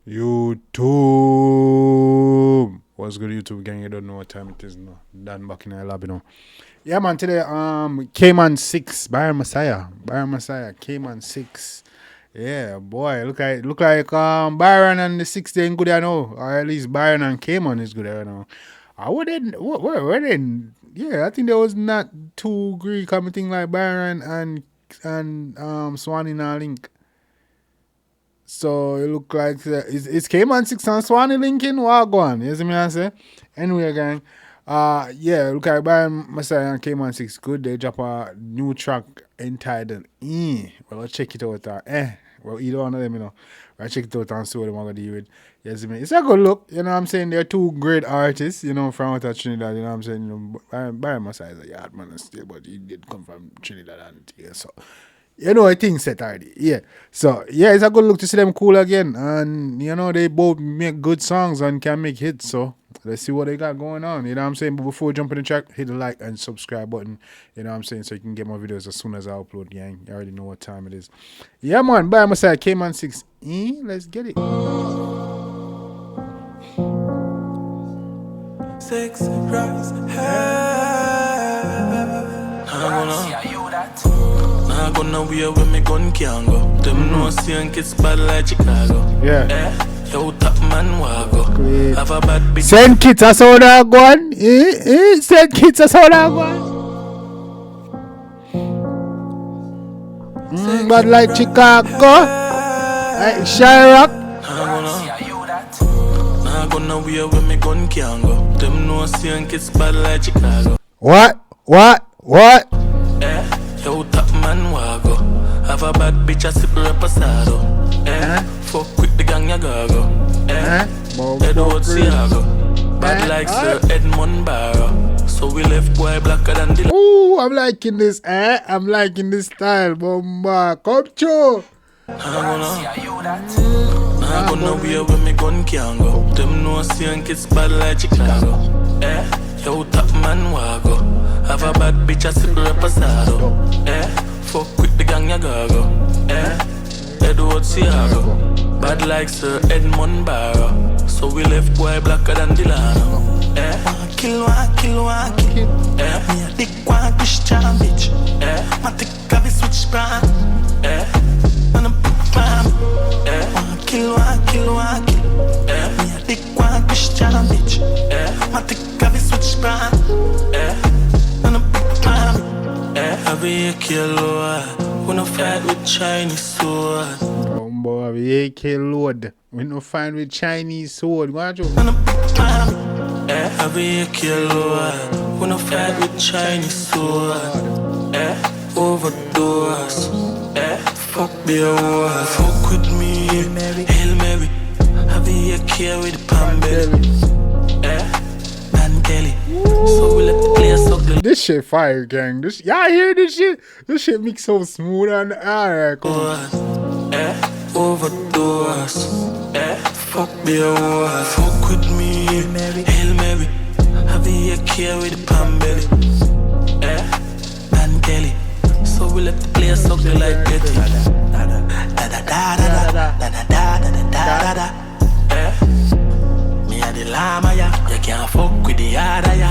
YouTube. What's good, YouTube gang? You don't know what time it is now. Dan back in the lab, you know. Yeah, man. Today, Kman 6ixx, Byron Messia, Kman 6ixx. Yeah, boy. Look like Byron and the 6 they ain't good, I know. Or at least Byron and Kman is good, I know. I wouldn't. Where then? Yeah, I think there was not two Greek thing like Byron and Swanee in a link. So it look like it's Kman 6ixx and Swanee linking. What go on? You see me I say? Anyway, gang. Yeah, look like Byron Messia and Kman 6ixx good. They drop a new track entitled Well, let's check it out. Well, either one of them, you know. I'll check it out and see what I'm gonna do with. You see me? It's a good look, you know what I'm saying? They're two great artists, you know, from out of Trinidad, you know what I'm saying? You know, Byron Messia is a yard man still, but he did come from Trinidad and yeah, so you know, I think set already. Yeah. So, yeah, it's a good look to see them cool again. And, you know, they both make good songs and can make hits. So, let's see what they got going on. You know what I'm saying? But before jumping the track, hit the like and subscribe button. You know what I'm saying? So you can get more videos as soon as I upload, gang. You already know what time it is. Yeah, man. Byron Messia, Kman 6ixx. Let's get it. 6 rise I go nowhere where me gun can go. Them no seeing kids bad like Chicago. Yeah. Yo, top man wago. Have a bad bitch. Send kids a soda gun. Send kids a soda gun. Bad like Chicago. Like Chirac. I go nowhere where me gun can go. Them no seeing kids bad like Chicago. What? Yo, top man wago. Have a bad bitch a sip reposado. Fuck with the gang ya go. Edward Siago. Bad like Sir Edmund Barrow. So we left boy blacker than the. Ooh, I'm liking this, I'm liking this style, bomba. Come true. I go nowhere where me gun can go. Them no seeing kids bad like Chicago. Yo, top man wago. Have a bad bitch a sip reposado. Fuck with the gang ya go. Edward Siago. Bad like Sir Edmund Barrow. So we left boy blacker than Delano. One kill. Me a dick one Christian bitch. My dick have a switch brand. And a big fan. One kill. Me a dick one Christian bitch. My dick have a switch brand. And a big fan. Every kilo. We no fight with Chinese sword. Oh boy, we AK load. We no fight with Chinese sword. What you? Every kilo. We no fight with Chinese sword. Overdose. Fuck the war. Fuck with me. Hail Mary. Have a AK with the pan belly. Kelly. So we let the players suck the. This shit fire, gang. Y'all hear this shit? This shit makes so smooth and alright. Overdose. Fuck the war. Fuck with me. Hail Mary. Have a AK with the pan belly. Man Kelly. So we let the players suck the like Betty. Me a the llama ya. You can't fuck with the other ya.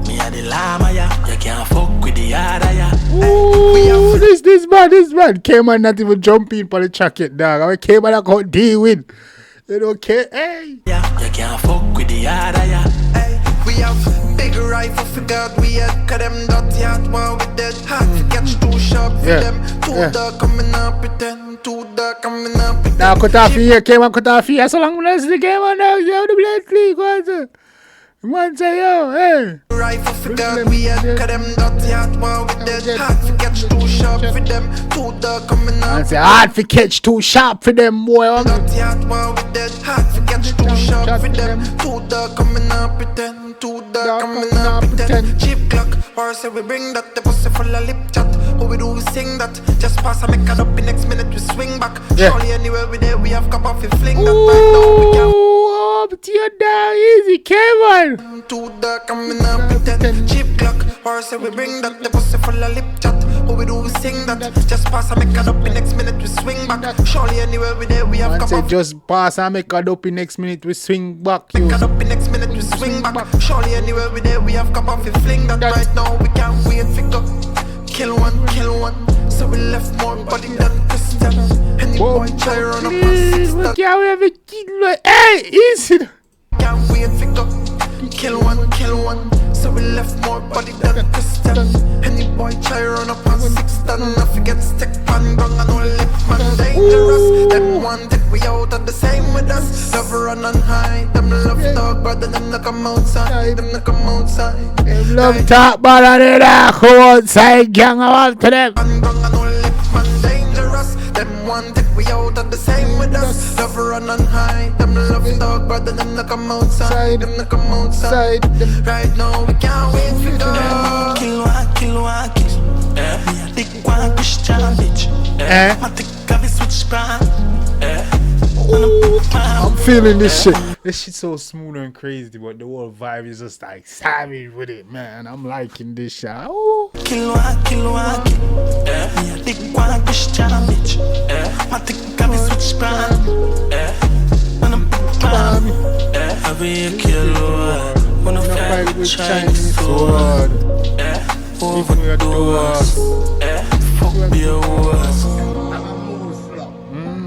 Me a the llama ya. You can't fuck with the other ya. Ooh, this man. Kman not even jumping for the jacket, dog. I Kman I can't deal with. You know, hey. You can't fuck with the other ya. We have big rifle for God, we had cut them dirty hot while we dead. Hard to catch too sharp for them. Too dark coming up pretend, too dark coming up pretend. Now cut off here, Kman cut off here. So long as the Kman now, you the blood league, what's it? Man say yo, hey. Rifle for God, we had cut them dirty hot while we dead. Hard to catch too sharp for them, too dark coming up. Man say hard to catch too sharp for them, boy. Dirty hot while we dead. Hard to catch too sharp for them, too dark coming up pretend. Too dark coming up pretend. Cheap clock, or say we bring that. The pussy full of lip chat. What we do we sing that. Just pass and make it up in next minute we swing back. Surely anywhere we there we have cup off we fling that. Right now we can. tear down easy, Kman. Too dark, I'm in a pretend. Cheap clock, or say we bring that. The pussy full of lip chat. What we do, we sing that. Just pass and make it up in next minute, we swing back. Surely anywhere we there, we have Man come say just pass and make a dope in next minute, we swing back. Make it up in next minute, we swing back. Surely anywhere we there, we have come off, we fling that. Right now, we can't wait, we go. Kill one. So we left more body than Christian. Any boy try run up on 6ixx. We can't have a kid like, hey, easy. Can't wait, we go. Kill one. So we left more body than Christian. Any boy try run up on 6ixx. I forget stick pan gun and all lip man dangerous. Them want it, we out of the same with us. Love run and hide. Them love dog, brother, them not come outside. Them love talk, but they not come outside, gang up to them. Pan gun and all lip man dangerous. Them want it, we out of the same with us. Love run and hide. Them love dog, brother, them not come outside. Right now, we can't wait for God. Kill one. Me a dick one Christian bitch. My dick have a switch brand. I'm feeling this shit. This shit's so smooth and crazy, but the whole vibe is just like savage with it, man. I'm liking this shit. Oh. Kill one. Me a dick one Christian bitch. My dick have a switch brand. And I'm big man. Every year kill one. Wanna fight with Chinese sword. Overdose. Fuck be a worse.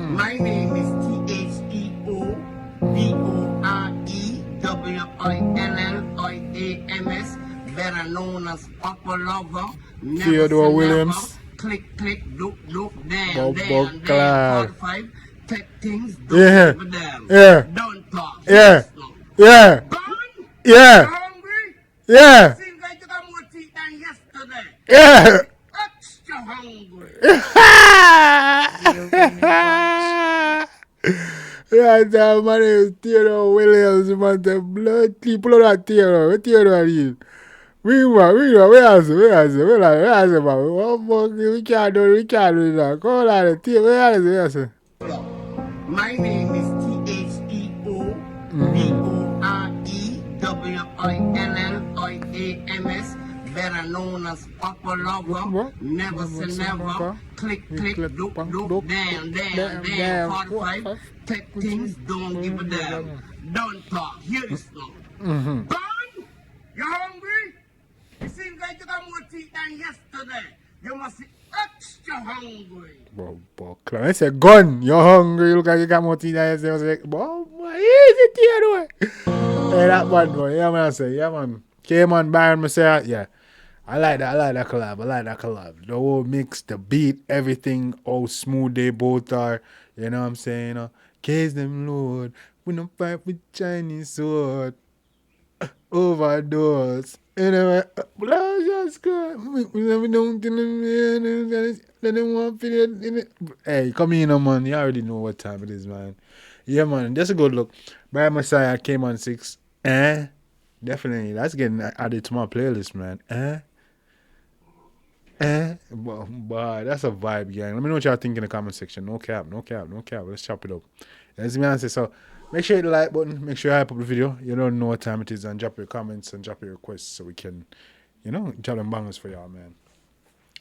My name is 𝐑𝐄𝐂𝐓𝐈𝐎𝐍, better known as Papa Lover. Theodore Williams. Click, doop, Bob damn, Clark. 45. Take things, Yeah. don't give a damn. Yeah. Don't talk. Yeah. Slow. Yeah. Gone? Yeah. Hungry? Yeah. Seems like you got more teeth than yesterday. Yeah. Extra hungry. Right now, my name is Theodore Williams, man. The blood people of that Theodore. What Theodore is? We are, man. What fuck? We can't do that. Call out the Theodore. Where is it? My name is 𝐑𝐄𝐂𝐓𝐈𝐎𝐍, better known as Papa Lover. What? Never say never. Click, doop, damn, 45. Take things, don't give a damn. Don't talk. Hear this now. Gone? You hungry? It seems like you got more teeth than yesterday. You must be extra hungry. Bob Clark. I said, gun. You're hungry. Look like you got more teeth than yesterday. I was like, Bob, easy Theodore. Hey, that bad boy. Yeah, man. I say, yeah, man. Kman, Byron Messia. Yeah. I like that collab. The whole mix, the beat, everything, how smooth they both are. You know what I'm saying? Case them Lord. We don't fight with Chinese sword. Overdose. Anyway, blood just good. We don't let them want to. Hey, come in, man. You already know what time it is, man. Yeah, man. That's a good look. Byron Messia, Kman 6ixx. Definitely. That's getting added to my playlist, man. But that's a vibe, gang. Let me know what y'all think in the comment section. No cap. Let's chop it up. That's me answer. So make sure you hit the like button. Make sure you hype up the video. You don't know what time it is, and drop your comments and drop your requests so we can, drop them bangers for y'all, man.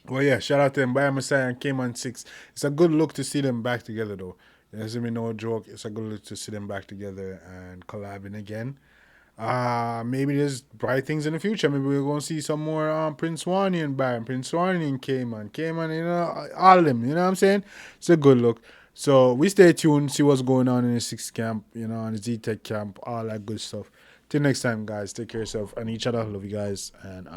Well, yeah, shout out to them, Byron Messia and Kman 6ixx. It's a good look to see them back together, though. There's no joke. It's a good look to see them back together and collabing again. Maybe there's bright things in the future. Maybe we're going to see some more Prince Wani and Byron, Prince Wani and Kman, all of them, you know what I'm saying? It's a good look. So we stay tuned, see what's going on in the 6ixx camp, on the Z-Tech camp, all that good stuff. Till next time, guys, take care of yourself and each other. Love you guys, and